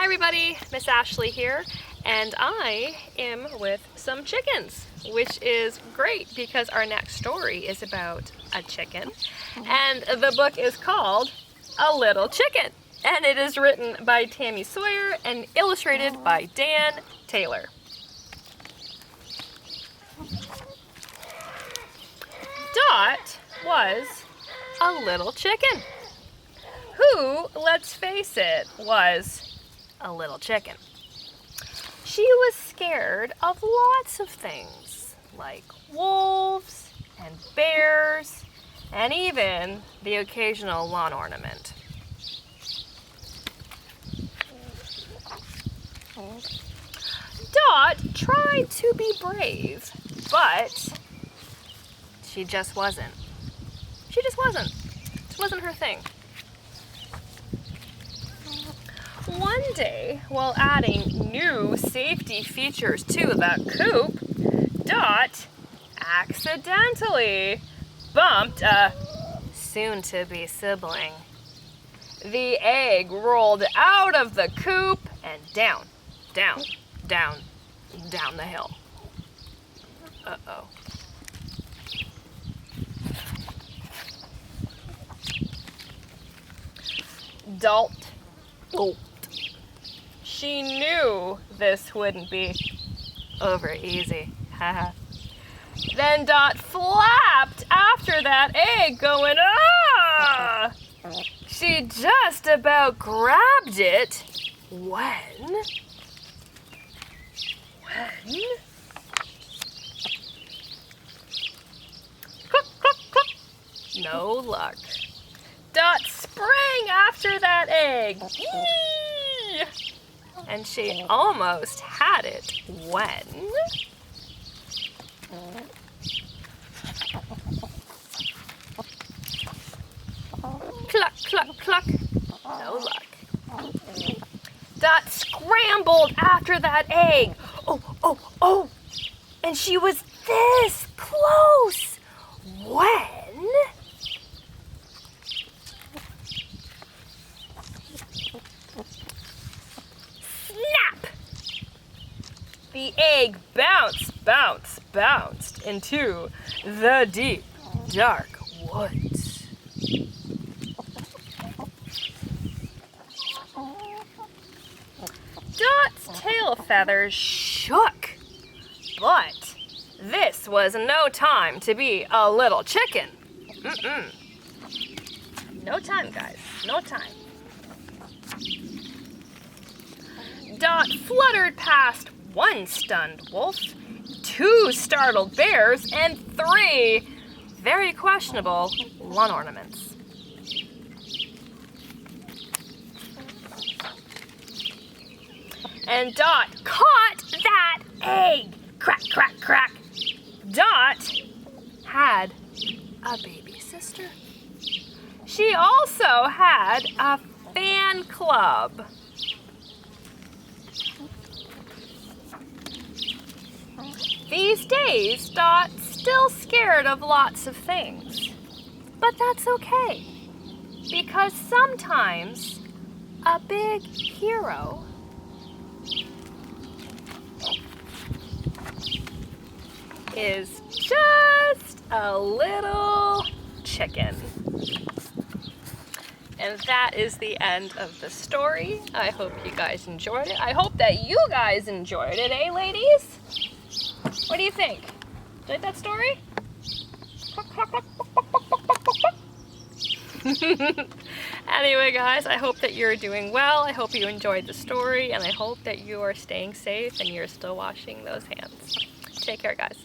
everybody, Miss Ashley here, and I am with some chickens, which is great because our next story is about a chicken, and the book is called A Little Chicken, and it is written by Tammy Sawyer and illustrated by Dan Taylor. Dot was a little chicken who, let's face it, was a little chicken. She was scared of lots of things, like wolves and bears, and even the occasional lawn ornament. Dot tried to be brave, but she just wasn't. She just wasn't. It wasn't her thing. One day, while adding new safety features to the coop, Dot accidentally bumped a soon-to-be sibling. The egg rolled out of the coop and down, down, down, down the hill. Uh-oh. Dot gulped. She knew this wouldn't be over easy. Then Dot flapped after that egg going, ah! She just about grabbed it when... Cluck, cluck, cluck. No luck. Dot sprang after that egg. Yee! And she almost had it when... Cluck, cluck, cluck. No luck. Dot scrambled after that egg. Oh, oh, oh. And she was this close when... Snap! The egg bounced into the deep, dark woods. Dot's tail feathers shook, but this was no time to be a little chicken. No time, guys, no time. Dot fluttered past one stunned wolf, 2 startled bears, and 3 very questionable lawn ornaments. And Dot caught that egg! Crack, crack, crack! Dot had a baby sister. She also had a fan club. These days, Dot's still scared of lots of things. But that's okay, because sometimes a big hero is just a little chicken. And that is the end of the story. I hope you guys enjoyed it. I hope that you guys enjoyed it, eh, ladies? What do you think? Like that story? Anyway, guys, I hope that you're doing well. I hope you enjoyed the story, and I hope that you are staying safe and you're still washing those hands. Take care, guys.